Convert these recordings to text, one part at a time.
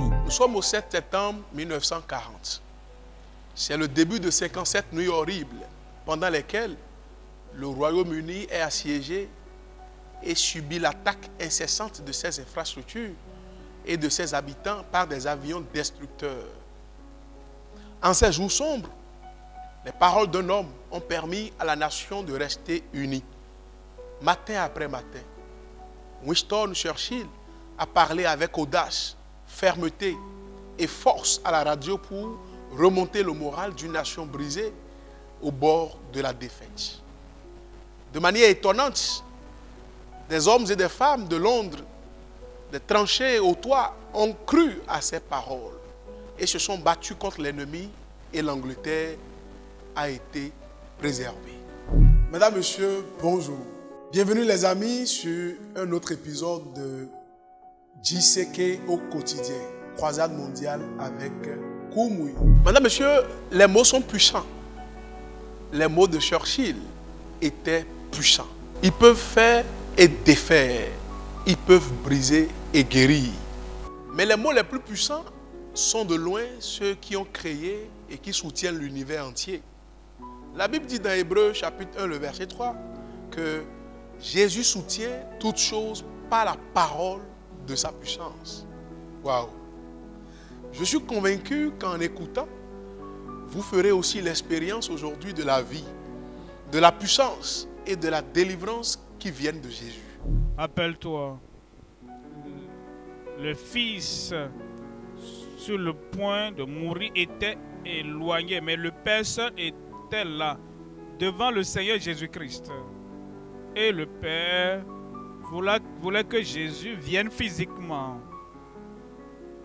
États-Unis. Nous sommes au 7 septembre 1940. C'est le début de 57 nuits horribles pendant lesquelles le Royaume-Uni est assiégé et subit l'attaque incessante de ses infrastructures et de ses habitants par des avions destructeurs. En ces jours sombres, les paroles d'un homme ont permis à la nation de rester unie. Matin après matin, Winston Churchill a parlé avec audace, fermeté et force à la radio pour remonter le moral d'une nation brisée au bord de la défaite. De manière étonnante, des hommes et des femmes de Londres, des tranchées au toit, ont cru à ces paroles et se sont battus contre l'ennemi et l'Angleterre a été préservée. Mesdames, Messieurs, bonjour. Bienvenue les amis sur un autre épisode de JCK au quotidien, croisade mondiale avec Koumoui. Mesdames, Messieurs, les mots sont puissants. Les mots de Churchill étaient puissants. Ils peuvent faire et défaire. Ils peuvent briser et guérir. Mais les mots les plus puissants sont de loin ceux qui ont créé et qui soutiennent l'univers entier. La Bible dit dans Hébreux chapitre 1, le verset 3, que Jésus soutient toutes choses par la parole de sa puissance. Waouh! Je suis convaincu qu'en écoutant, vous ferez aussi l'expérience aujourd'hui de la vie, de la puissance et de la délivrance qui viennent de Jésus. Rappelle-toi, le Fils sur le point de mourir était éloigné, mais le Père seul était là, devant le Seigneur Jésus-Christ. Et le Père voulait que Jésus vienne physiquement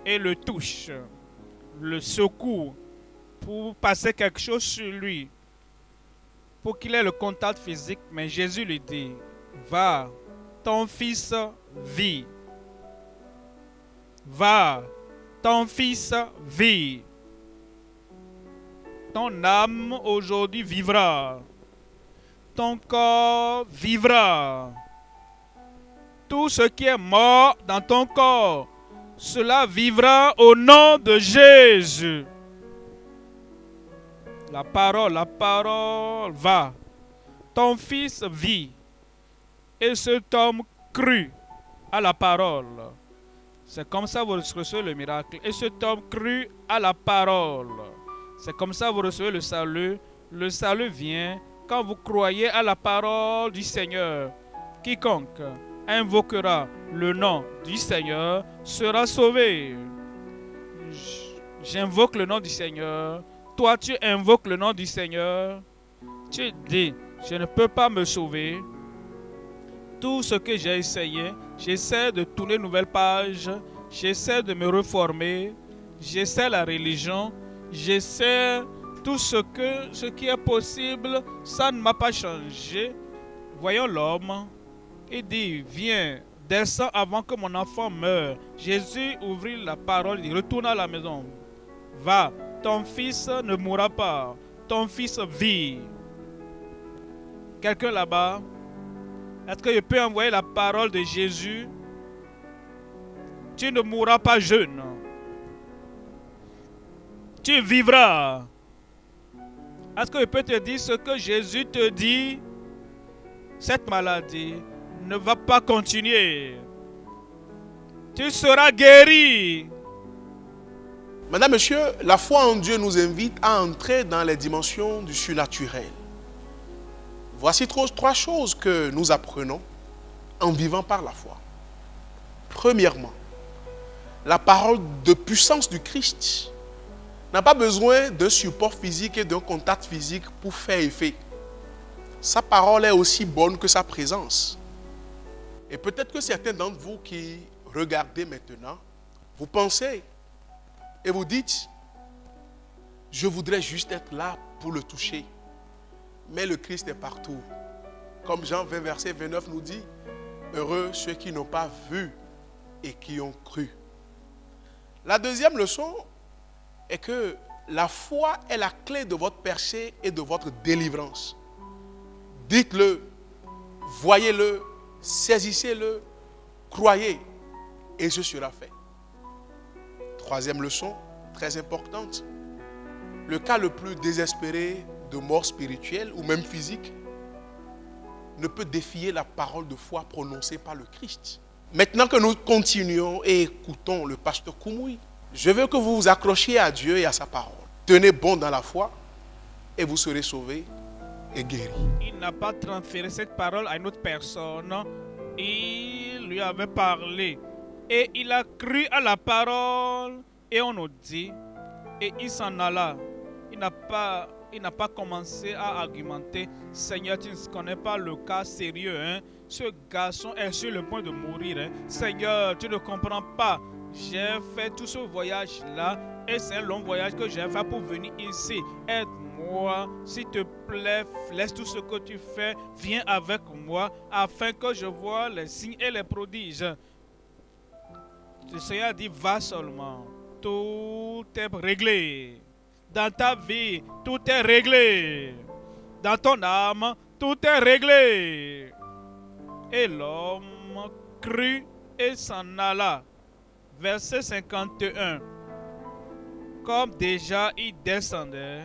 et le touche, le secoue pour passer quelque chose sur lui, pour qu'il ait le contact physique. Mais Jésus lui dit, va, ton fils vit. Va, ton fils vit. Ton âme aujourd'hui vivra. Ton corps vivra. Tout ce qui est mort dans ton corps, cela vivra au nom de Jésus. La parole va. Ton fils vit. Et cet homme crut à la parole. C'est comme ça que vous recevez le miracle. Et cet homme crut à la parole. C'est comme ça que vous recevez le salut. Le salut vient quand vous croyez à la parole du Seigneur. Quiconque invoquera le nom du Seigneur sera sauvé. J'invoque le nom du Seigneur. Toi, tu invoques le nom du Seigneur. Tu dis, je ne peux pas me sauver. Tout ce que j'ai essayé, j'essaie de tourner une nouvelle page. J'essaie de me reformer. J'essaie la religion. J'essaie tout ce qui est possible. Ça ne m'a pas changé. Voyons l'homme. Il dit, viens, descends avant que mon enfant meure. Jésus ouvrit la parole, il retourne à la maison. Va, ton fils ne mourra pas. Ton fils vit. Quelqu'un là-bas, est-ce que je peux envoyer la parole de Jésus? Tu ne mourras pas jeune. Tu vivras. Est-ce que je peux te dire ce que Jésus te dit? Cette maladie ne va pas continuer. Tu seras guéri. Mesdames, Messieurs, la foi en Dieu nous invite à entrer dans les dimensions du surnaturel. Voici trois choses que nous apprenons en vivant par la foi. Premièrement, la parole de puissance du Christ n'a pas besoin d'un support physique et d'un contact physique pour faire effet. Sa parole est aussi bonne que sa présence. Et peut-être que certains d'entre vous qui regardez maintenant, vous pensez et vous dites, je voudrais juste être là pour le toucher. Mais le Christ est partout. Comme Jean 20, verset 29 nous dit, heureux ceux qui n'ont pas vu et qui ont cru. La deuxième leçon est que la foi est la clé de votre percée et de votre délivrance. Dites-le, voyez-le, saisissez-le, croyez et ce sera fait. Troisième leçon, très importante. Le cas le plus désespéré de mort spirituelle ou même physique ne peut défier la parole de foi prononcée par le Christ. Maintenant que nous continuons et écoutons le pasteur Koumoui, je veux que vous vous accrochiez à Dieu et à sa parole. Tenez bon dans la foi et vous serez sauvés et guéris. Il n'a pas transféré cette parole à une autre personne. Il lui avait parlé. Et il a cru à la parole. Et on nous dit. Et il s'en alla. Il n'a pas commencé à argumenter. Seigneur, tu ne connais pas le cas sérieux. Hein? Ce garçon est sur le point de mourir. Hein? Seigneur, tu ne comprends pas. J'ai fait tout ce voyage-là. Et c'est un long voyage que j'ai fait pour venir ici. Aide-moi, s'il te plaît, laisse tout ce que tu fais, viens avec moi, afin que je voie les signes et les prodiges. Le Seigneur dit, va seulement, tout est réglé. Dans ta vie, tout est réglé. Dans ton âme, tout est réglé. Et l'homme crut et s'en alla. Verset 51. Comme déjà il descendait,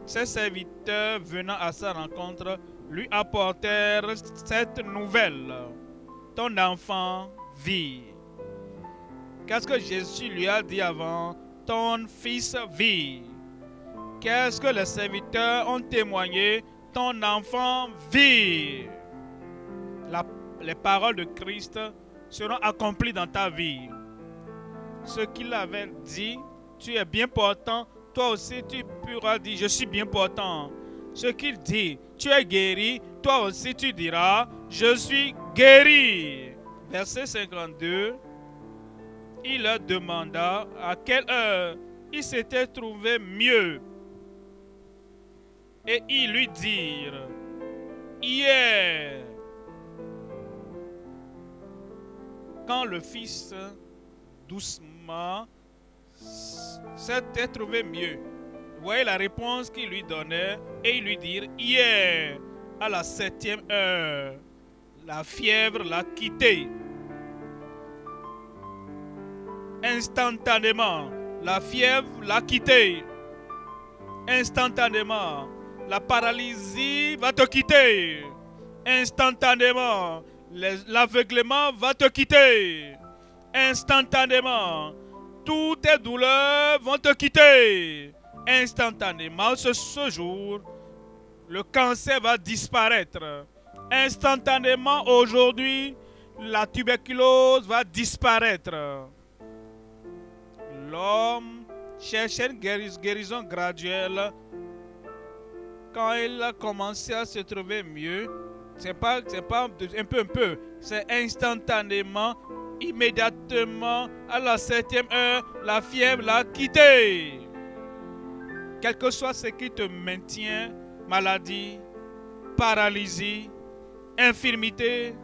ses serviteurs venant à sa rencontre lui apportèrent cette nouvelle. Ton enfant vit. Qu'est-ce que Jésus lui a dit avant? Ton fils vit. Qu'est-ce que les serviteurs ont témoigné? Ton enfant vit. Les paroles de Christ seront accomplies dans ta vie. Ce qu'il avait dit, tu es bien portant, toi aussi tu pourras dire, je suis bien portant. Ce qu'il dit, tu es guéri, toi aussi tu diras, je suis guéri. Verset 52, il leur demanda à quelle heure il s'était trouvé mieux. Et ils lui dirent, hier, quand le fils doucement s'était trouvé mieux. Vous voyez la réponse qu'il lui donnait et il lui dit, hier, à la 7e heure, la fièvre l'a quitté. Instantanément, la fièvre l'a quitté. Instantanément, la paralysie va te quitter. Instantanément, l'aveuglement va te quitter. Instantanément, toutes tes douleurs vont te quitter. Instantanément, ce jour, le cancer va disparaître. Instantanément, aujourd'hui, la tuberculose va disparaître. L'homme cherchait une guérison graduelle. Quand il a commencé à se trouver mieux, c'est pas un peu, c'est instantanément, immédiatement, à la 7e heure, la fièvre l'a quitté. Quel que soit ce qui te maintient, maladie, paralysie, infirmité,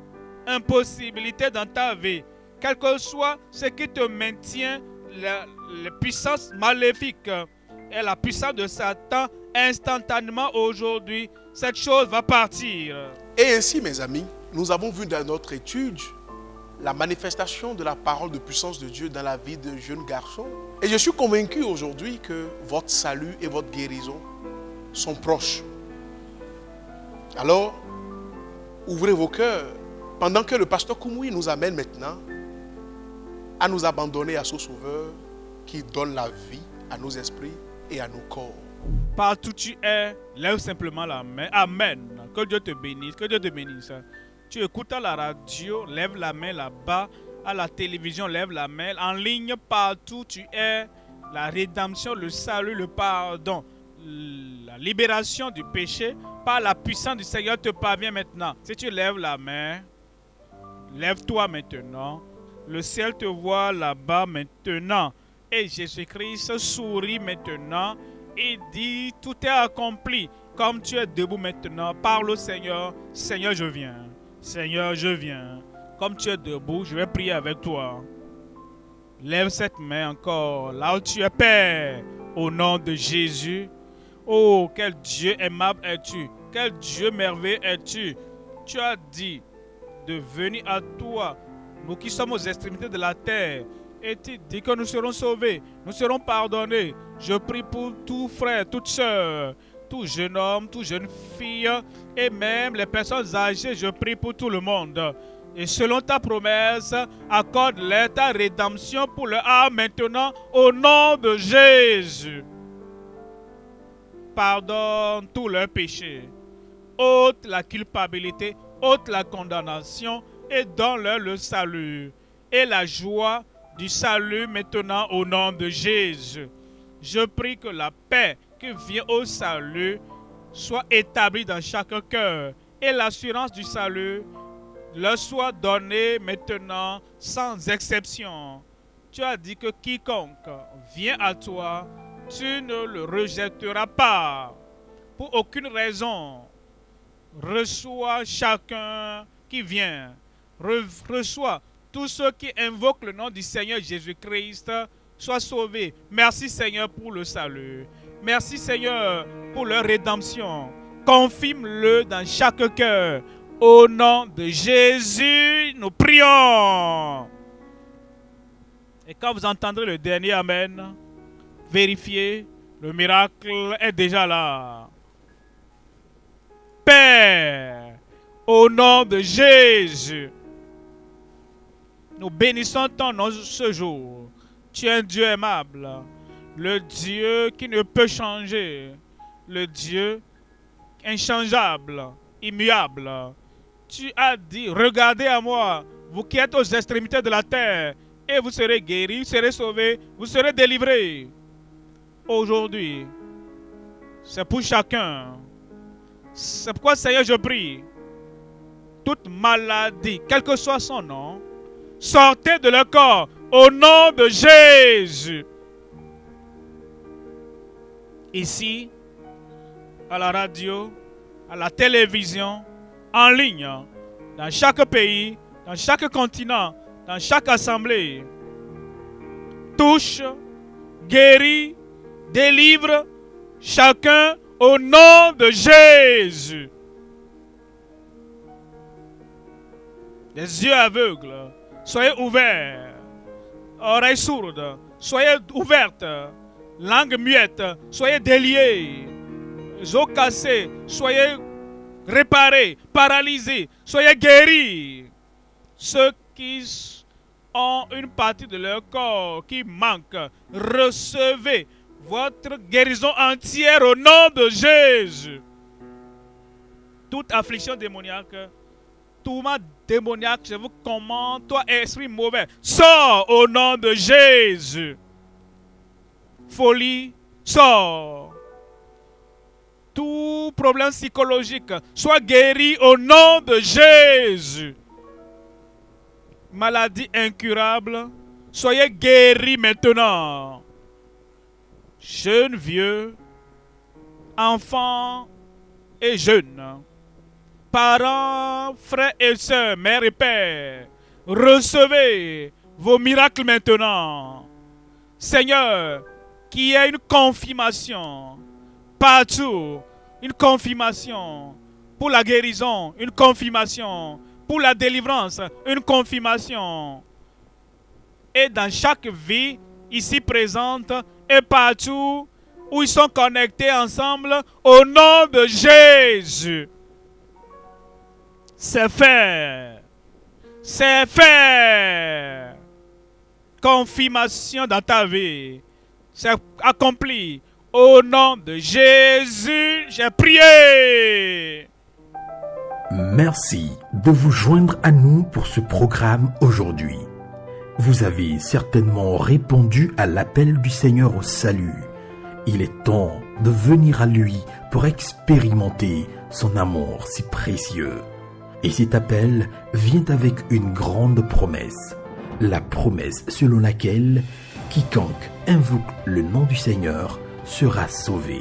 impossibilité dans ta vie, quel que soit ce qui te maintient, la puissance maléfique et la puissance de Satan, instantanément aujourd'hui, cette chose va partir. Et ainsi, mes amis, nous avons vu dans notre étude la manifestation de la parole de puissance de Dieu dans la vie de jeunes garçons. Et je suis convaincu aujourd'hui que votre salut et votre guérison sont proches. Alors, ouvrez vos cœurs pendant que le pasteur Koumoui nous amène maintenant à nous abandonner à ce Sauveur qui donne la vie à nos esprits et à nos corps. Partout où tu es, lève simplement la main. Amen. Que Dieu te bénisse. Que Dieu te bénisse. Tu écoutes à la radio, lève la main là-bas. À la télévision, lève la main. En ligne, partout où tu es, la rédemption, le salut, le pardon, la libération du péché par la puissance du Seigneur te parvient maintenant. Si tu lèves la main, lève-toi maintenant. Le ciel te voit là-bas maintenant. Et Jésus-Christ sourit maintenant. Il dit, tout est accompli. Comme tu es debout maintenant, parle au Seigneur. Seigneur, je viens. Seigneur, je viens. Comme tu es debout, je vais prier avec toi. Lève cette main encore. Là où tu es, Père, au nom de Jésus. Oh, quel Dieu aimable es-tu. Quel Dieu merveilleux es-tu. Tu as dit de venir à toi, nous qui sommes aux extrémités de la terre, et tu dis que nous serons sauvés, nous serons pardonnés. Je prie pour tout frère, toute sœur, tout jeune homme, toute jeune fille, et même les personnes âgées, je prie pour tout le monde. Et selon ta promesse, accorde-leur ta rédemption pour le âme maintenant, au nom de Jésus. Pardonne tous leurs péchés, ôte la culpabilité, ôte la condamnation, et donne-leur le salut et la joie du salut maintenant au nom de Jésus. Je prie que la paix qui vient au salut soit établie dans chaque cœur et l'assurance du salut leur soit donnée maintenant sans exception. Tu as dit que quiconque vient à toi, tu ne le rejetteras pas. Pour aucune raison, reçois chacun qui vient. Reçois tous ceux qui invoquent le nom du Seigneur Jésus-Christ, soient sauvés. Merci Seigneur pour le salut. Merci Seigneur pour leur rédemption. Confirme-le dans chaque cœur. Au nom de Jésus, nous prions. Et quand vous entendrez le dernier Amen, vérifiez, le miracle est déjà là. Père, au nom de Jésus, nous bénissons ton nom ce jour. Tu es un Dieu aimable, le Dieu qui ne peut changer, le Dieu inchangeable, immuable. Tu as dit, regardez à moi, vous qui êtes aux extrémités de la terre, et vous serez guéris, vous serez sauvés, vous serez délivrés. Aujourd'hui, c'est pour chacun. C'est pourquoi, Seigneur, je prie, toute maladie, quel que soit son nom, sortez de leur corps au nom de Jésus. Ici, à la radio, à la télévision, en ligne, dans chaque pays, dans chaque continent, dans chaque assemblée, touche, guérit, délivre chacun au nom de Jésus. Les yeux aveugles, soyez ouverts. Oreilles sourdes, soyez ouvertes. Langue muette, soyez déliés. Os cassés, soyez réparés. Paralysés, soyez guéris. Ceux qui ont une partie de leur corps qui manque, recevez votre guérison entière au nom de Jésus. Toute affliction démoniaque, tout mal démoniaque, je vous commande, toi esprit mauvais, sors au nom de Jésus. Folie, sors. Tout problème psychologique, soit guéri au nom de Jésus. Maladie incurable, soyez guéris maintenant. Jeunes, vieux, enfants et jeunes, parents, frères et sœurs, mères et pères, recevez vos miracles maintenant. Seigneur, qu'il y ait une confirmation partout, une confirmation pour la guérison, une confirmation pour la délivrance, une confirmation. Et dans chaque vie ici présente et partout où ils sont connectés ensemble, au nom de Jésus. C'est fait. C'est fait. Confirmation dans ta vie. C'est accompli. Au nom de Jésus, j'ai prié. Merci de vous joindre à nous pour ce programme aujourd'hui. Vous avez certainement répondu à l'appel du Seigneur au salut. Il est temps de venir à lui pour expérimenter son amour si précieux. Et cet appel vient avec une grande promesse. La promesse selon laquelle quiconque invoque le nom du Seigneur sera sauvé.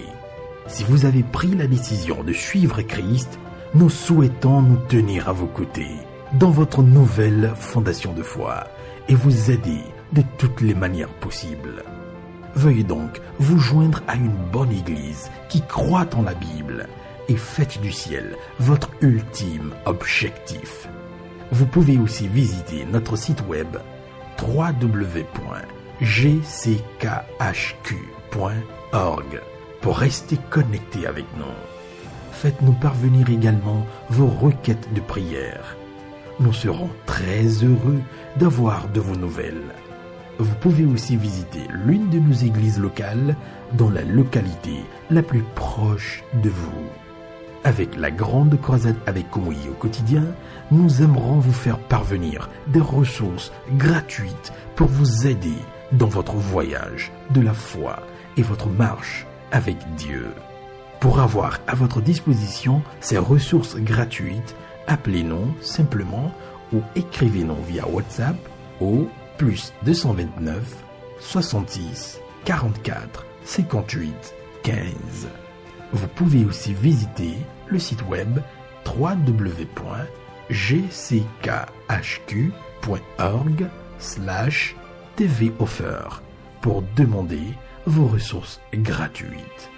Si vous avez pris la décision de suivre Christ, nous souhaitons nous tenir à vos côtés dans votre nouvelle fondation de foi et vous aider de toutes les manières possibles. Veuillez donc vous joindre à une bonne église qui croit en la Bible et faites du ciel votre ultime objectif. Vous pouvez aussi visiter notre site web www.gckhq.org pour rester connecté avec nous. Faites-nous parvenir également vos requêtes de prière. Nous serons très heureux d'avoir de vos nouvelles. Vous pouvez aussi visiter l'une de nos églises locales dans la localité la plus proche de vous. Avec la grande croisade avec Komoyi au quotidien, nous aimerons vous faire parvenir des ressources gratuites pour vous aider dans votre voyage de la foi et votre marche avec Dieu. Pour avoir à votre disposition ces ressources gratuites, appelez-nous simplement ou écrivez-nous via WhatsApp au plus 229 66 44 58 15. Vous pouvez aussi visiter le site web www.gckhq.org/tvoffer pour demander vos ressources gratuites.